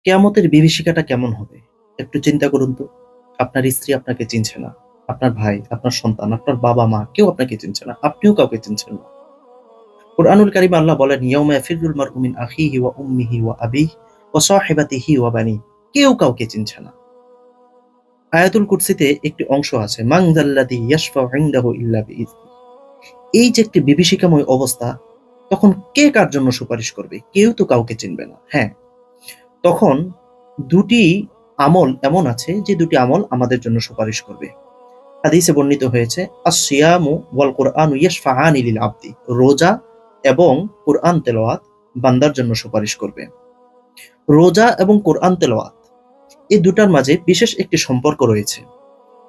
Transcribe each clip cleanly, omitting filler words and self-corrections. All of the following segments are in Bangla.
কিয়ামতের বিভীষিকাটা কেমন হবে? একটু চিন্তা করুন তো। আপনার স্ত্রী আপনাকে চিনছে না। আপনার ভাই, আপনার সন্তান, আপনার বাবা-মা কেউ আপনাকে চিনছে না। আপনিও কাউকে চিনছেন না। কুরআনুল কারীমে আল্লাহ বলেন, "ইয়াউমা ইয়াফিরুল মারউ মিন আখিহি ওয়া উম্মিহি ওয়া আবিহি ওয়া সাহিবাতিহি ওয়া বানিহি।" কেউ কাউকে চিনছে না। আয়াতুল কুরসিতে একটি অংশ আছে, "মান যাল্লাযী ইয়াশফাউ ইনদাহু ইল্লা বিইযনিহি।" এই যে একটি বিভীষিকাময় অবস্থা, তখন কে কার জন্য সুপারিশ করবে? কেউ তো কাউকে চিনবে না। হ্যাঁ, তখন ২ টি আমল এমন আছে যে ২ টি আমল আমাদের জন্য সুপারিশ করবে। হাদিসে বর্ণিত হয়েছে, "আস-সিয়ামু ওয়াল কুরআনু ইয়াশফাআনি লিল আবদি।" রোজা এবং কুরআন তেলাওয়াত বান্দার জন্য সুপারিশ করবে। রোজা এবং কোরআন তেলাওয়াত এই দুটার মাঝে বিশেষ একটি সম্পর্ক রয়েছে।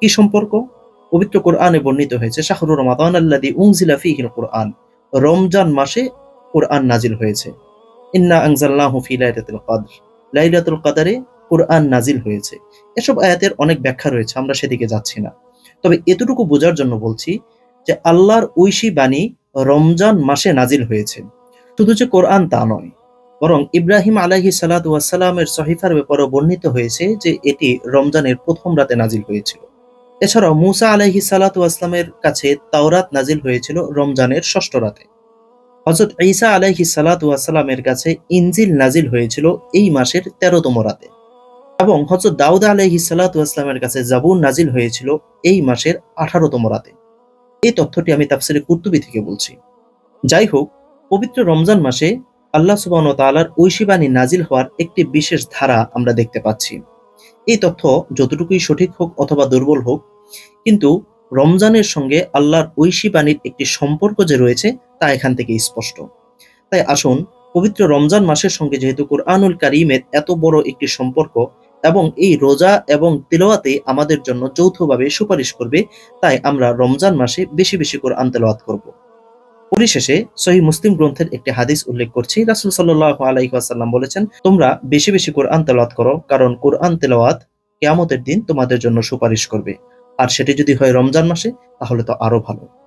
কি সম্পর্ক? পবিত্র কোরআনে বর্ণিত হয়েছে, "শাহরু রমাদান আল্লাযী উনজিলা ফীহিল কুরআন।" রমজান মাসে কোরআন নাজিল হয়েছে। "ইন্না আনজালনাহু ফি লাইলাতুল কদর।" লাইলাতুল কদরে কোরআন নাজিল হয়েছে। এসব আয়াতের অনেক ব্যাখ্যা রয়েছে, আমরা সেদিকে যাচ্ছি না। তবে এতটুকু বোঝার জন্য বলছি যে আল্লাহর ঐশী বাণী রমজান মাসে নাজিল হয়েছে। শুধু যে কোরআন তা নয়, বরং ইব্রাহিম আলাইহিস সালাতু ওয়াস সালামের সহিফার ব্যাপারেও বর্ণিত হয়েছে যে এটি রমজানের ১ম রাতে নাজিল হয়েছিল। এছাড়াও মূসা আলাইহিস সালাতু ওয়াস সালামের কাছে তাওরাত নাজিল হয়েছিল রমজানের ৬ষ্ঠ রাতে। হযরত ঈসা আলাইহিস সালাতু ওয়াস সালামের কাছে ইনজিল নাজিল হয়েছিল এই মাসের ১৩তম রাতে। এবং হযরত দাউদ আলাইহিস সালাতু ওয়াস সালামের কাছে জাবুর নাজিল হয়েছিল এই মাসের ১৮তম রাতে। এই তথ্যটি আমি তাফসীরে কুরতুবী থেকে বলছি। যাই হোক, পবিত্র রমজান মাসে আল্লাহ সুবহানাহু ওয়া তাআলার ঐশী বাণী নাজিল হওয়ার একটি বিশেষ ধারা আমরা দেখতে পাচ্ছি। এই তথ্য যতটুকুই সঠিক হোক অথবা দুর্বল হোক, কিন্তু রমজানের সঙ্গে আল্লাহর ঐশী বাণীর একটি সম্পর্ক যে রয়েছে তা এখান থেকে স্পষ্ট। তাই আসুন, পবিত্র রমজান মাসের সঙ্গে যেহেতু কোরআনুল কারীমের এত বড় একটি সম্পর্ক এবং এই রোজা এবং তিলাওয়াতে আমাদের জন্য যৌথভাবে সুপারিশ করবে, তাই আমরা রমজান মাসে বেশি, বেশি কোরআন তেলাওয়াত করব। পরিশেষে সহিহ মুসলিম গ্রন্থের একটি হাদিস উল্লেখ করছি। রাসূল সাল্লাল্লাহু আলাইহি ওয়াসাল্লাম বলেছেন, "তোমরা বেশি, বেশি কোরআন তেলাওয়াত করো, কারণ কোরআন তেলাওয়াত কিয়ামতের দিন তোমাদের জন্য সুপারিশ করবে। আর সেটি যদি হয় রমজান মাসে, তাহলে তো আরো ভালো।"